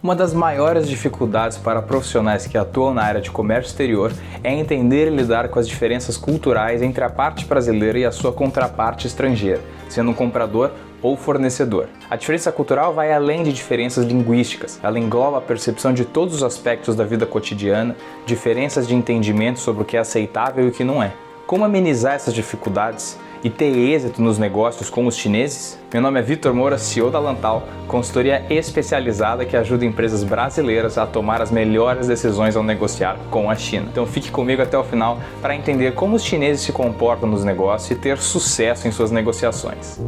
Uma das maiores dificuldades para profissionais que atuam na área de comércio exterior é entender e lidar com as diferenças culturais entre a parte brasileira e a sua contraparte estrangeira, sendo um comprador ou fornecedor. A diferença cultural vai além de diferenças linguísticas, ela engloba a percepção de todos os aspectos da vida cotidiana, diferenças de entendimento sobre o que é aceitável e o que não é. Como amenizar essas dificuldades e ter êxito nos negócios com os chineses? Meu nome é Vitor Moura, CEO da Lantal, consultoria especializada que ajuda empresas brasileiras a tomar as melhores decisões ao negociar com a China. Então fique comigo até o final para entender como os chineses se comportam nos negócios e ter sucesso em suas negociações.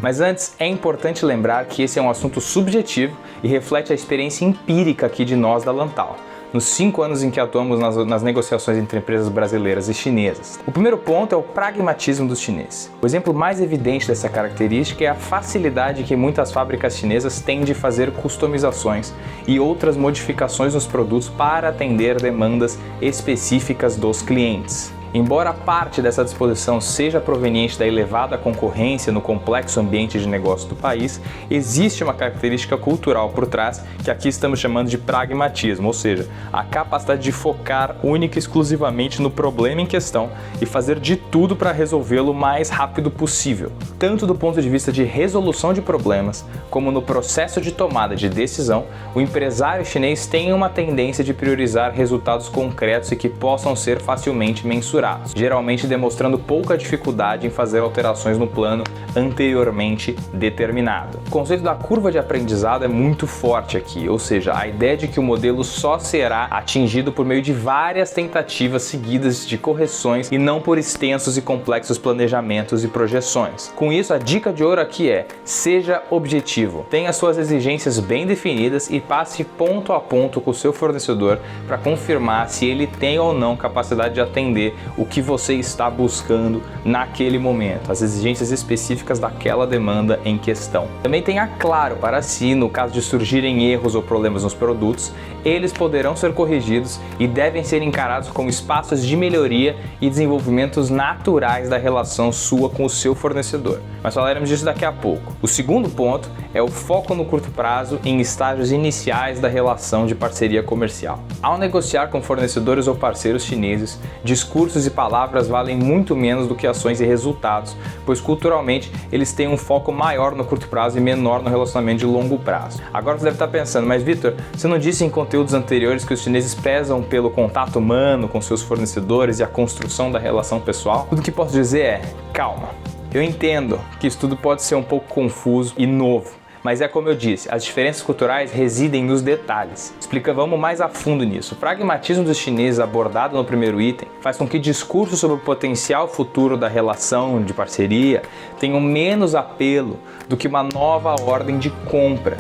Mas antes, é importante lembrar que esse é um assunto subjetivo e reflete a experiência empírica aqui de nós da Lantal, nos 5 anos em que atuamos nas negociações entre empresas brasileiras e chinesas. O primeiro ponto é o pragmatismo dos chineses. O exemplo mais evidente dessa característica é a facilidade que muitas fábricas chinesas têm de fazer customizações e outras modificações nos produtos para atender demandas específicas dos clientes. Embora parte dessa disposição seja proveniente da elevada concorrência no complexo ambiente de negócio do país, existe uma característica cultural por trás que aqui estamos chamando de pragmatismo, ou seja, a capacidade de focar única e exclusivamente no problema em questão e fazer de tudo para resolvê-lo o mais rápido possível, tanto do ponto de vista de resolução de problemas, como no processo de tomada de decisão. O empresário chinês tem uma tendência de priorizar resultados concretos e que possam ser facilmente mensurados, geralmente demonstrando pouca dificuldade em fazer alterações no plano anteriormente determinado. O conceito da curva de aprendizado é muito forte aqui, ou seja, a ideia de que o modelo só será atingido por meio de várias tentativas seguidas de correções e não por extensos e complexos planejamentos e projeções. Com isso, a dica de ouro aqui é: seja objetivo, tenha suas exigências bem definidas e passe ponto a ponto com o seu fornecedor para confirmar se ele tem ou não capacidade de atender o que você está buscando naquele momento, as exigências específicas daquela demanda em questão. Também tenha claro para si, no caso de surgirem erros ou problemas nos produtos, eles poderão ser corrigidos e devem ser encarados como espaços de melhoria e desenvolvimentos naturais da relação sua com o seu fornecedor. Mas falaremos disso daqui a pouco. O segundo ponto é o foco no curto prazo em estágios iniciais da relação de parceria comercial. Ao negociar com fornecedores ou parceiros chineses, discursos e palavras valem muito menos do que ações e resultados, pois culturalmente eles têm um foco maior no curto prazo e menor no relacionamento de longo prazo. Agora você deve estar pensando, mas Vitor, você não disse em conteúdos anteriores que os chineses prezam pelo contato humano com seus fornecedores e a construção da relação pessoal? Tudo que posso dizer é: calma. Eu entendo que isso tudo pode ser um pouco confuso e novo, mas é como eu disse, as diferenças culturais residem nos detalhes. Vamos mais a fundo nisso. O pragmatismo dos chineses abordado no primeiro item faz com que discursos sobre o potencial futuro da relação de parceria tenham menos apelo do que uma nova ordem de compra,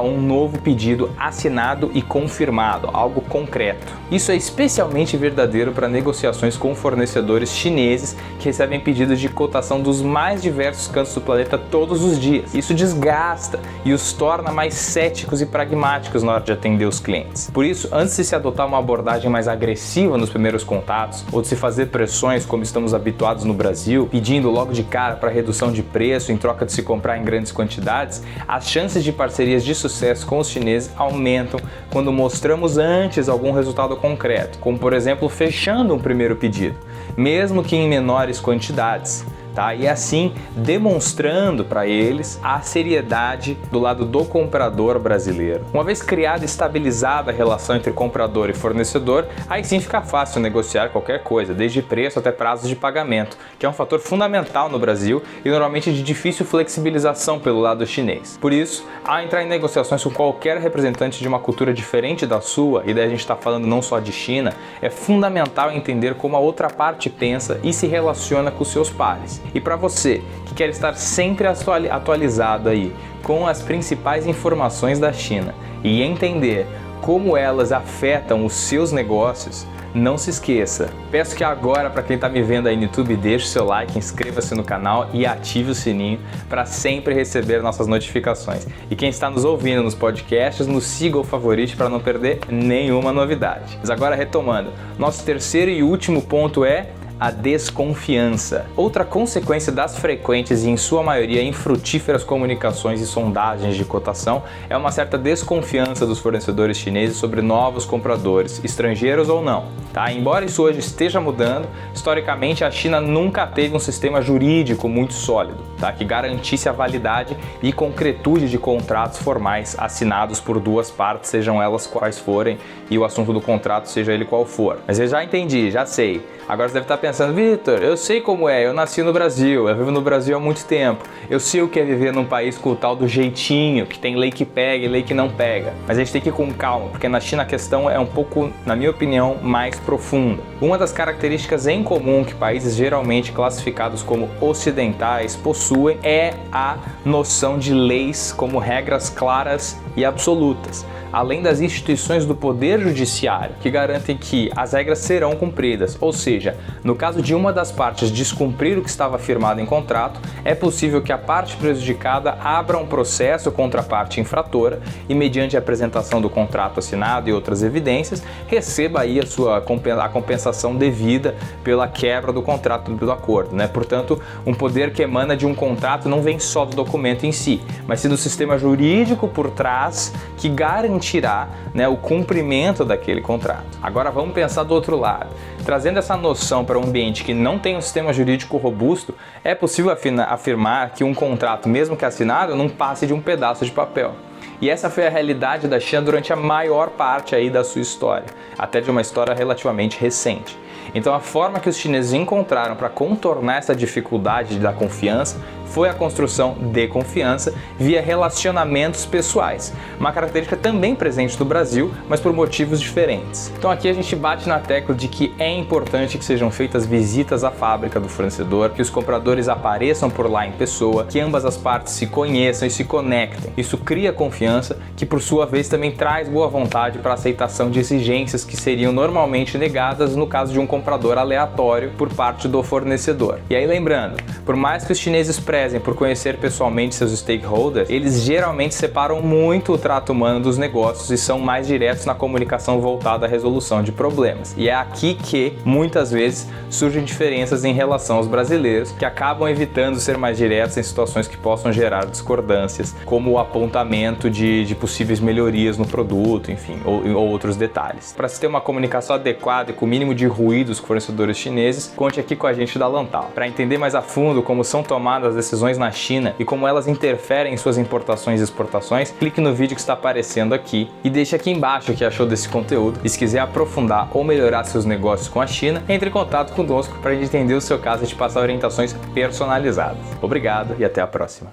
um novo pedido assinado e confirmado, algo concreto. Isso é especialmente verdadeiro para negociações com fornecedores chineses que recebem pedidos de cotação dos mais diversos cantos do planeta todos os dias. Isso desgasta e os torna mais céticos e pragmáticos na hora de atender os clientes. Por isso, antes de se adotar uma abordagem mais agressiva nos primeiros contatos, ou de se fazer pressões como estamos habituados no Brasil, pedindo logo de cara para redução de preço em troca de se comprar em grandes quantidades, as chances de parcerias de sucesso com os chineses aumentam quando mostramos antes algum resultado concreto, como por exemplo fechando um primeiro pedido, mesmo que em menores quantidades. E assim demonstrando para eles a seriedade do lado do comprador brasileiro. Uma vez criada e estabilizada a relação entre comprador e fornecedor, aí sim fica fácil negociar qualquer coisa, desde preço até prazos de pagamento, que é um fator fundamental no Brasil e normalmente de difícil flexibilização pelo lado chinês. Por isso, ao entrar em negociações com qualquer representante de uma cultura diferente da sua, e daí a gente está falando não só de China, é fundamental entender como a outra parte pensa e se relaciona com os seus pares. E para você que quer estar sempre atualizado aí com as principais informações da China e entender como elas afetam os seus negócios, não se esqueça. Peço que agora, para quem está me vendo aí no YouTube, deixe o seu like, inscreva-se no canal e ative o sininho para sempre receber nossas notificações. E quem está nos ouvindo nos podcasts, nos siga ou favorite para não perder nenhuma novidade. Mas agora retomando, nosso terceiro e último ponto é a desconfiança. Outra consequência das frequentes e, em sua maioria, infrutíferas comunicações e sondagens de cotação é uma certa desconfiança dos fornecedores chineses sobre novos compradores, estrangeiros ou não. Tá? Embora isso hoje esteja mudando, historicamente a China nunca teve um sistema jurídico muito sólido, tá? Que garantisse a validade e concretude de contratos formais assinados por duas partes, sejam elas quais forem, e o assunto do contrato seja ele qual for. Mas eu já entendi, já sei. Agora você deve estar pensando, Vitor, eu sei como é, eu nasci no Brasil, eu vivo no Brasil há muito tempo, eu sei o que é viver num país com o tal do jeitinho, que tem lei que pega e lei que não pega. Mas a gente tem que ir com calma, porque na China a questão é um pouco, na minha opinião, mais profunda. Uma das características em comum que países geralmente classificados como ocidentais possuem é a noção de leis como regras claras e absolutas, além das instituições do poder judiciário, que garantem que as regras serão cumpridas, ou seja, no caso de uma das partes descumprir o que estava firmado em contrato, é possível que a parte prejudicada abra um processo contra a parte infratora e, mediante a apresentação do contrato assinado e outras evidências, receba aí a compensação devida pela quebra do contrato do acordo, né? Portanto, um poder que emana de um contrato não vem só do documento em si, mas sim do sistema jurídico por trás que garantirá, né, o cumprimento daquele contrato. Agora vamos pensar do outro lado. Trazendo essa noção para um ambiente que não tem um sistema jurídico robusto, é possível afirmar que um contrato, mesmo que assinado, não passe de um pedaço de papel. E essa foi a realidade da China durante a maior parte aí da sua história, até de uma história relativamente recente. Então a forma que os chineses encontraram para contornar essa dificuldade da confiança foi a construção de confiança via relacionamentos pessoais, uma característica também presente no Brasil, mas por motivos diferentes. Então aqui a gente bate na tecla de que é importante que sejam feitas visitas à fábrica do fornecedor, que os compradores apareçam por lá em pessoa, que ambas as partes se conheçam e se conectem. Isso cria confiança, que por sua vez também traz boa vontade para a aceitação de exigências que seriam normalmente negadas no caso de um comprador aleatório por parte do fornecedor. E aí lembrando, por mais que os chineses prezem por conhecer pessoalmente seus stakeholders, eles geralmente separam muito o trato humano dos negócios e são mais diretos na comunicação voltada à resolução de problemas. E é aqui que, muitas vezes, surgem diferenças em relação aos brasileiros, que acabam evitando ser mais diretos em situações que possam gerar discordâncias, como o apontamento de possíveis melhorias no produto, enfim, ou outros detalhes. Para se ter uma comunicação adequada e com o mínimo de ruídos com fornecedores chineses, conte aqui com a gente da Lantal. Para entender mais a fundo como são tomadas as decisões na China e como elas interferem em suas importações e exportações, clique no vídeo que está aparecendo aqui e deixe aqui embaixo o que achou desse conteúdo. E se quiser aprofundar ou melhorar seus negócios com a China, entre em contato conosco para a gente entender o seu caso e te passar orientações personalizadas. Obrigado e até a próxima.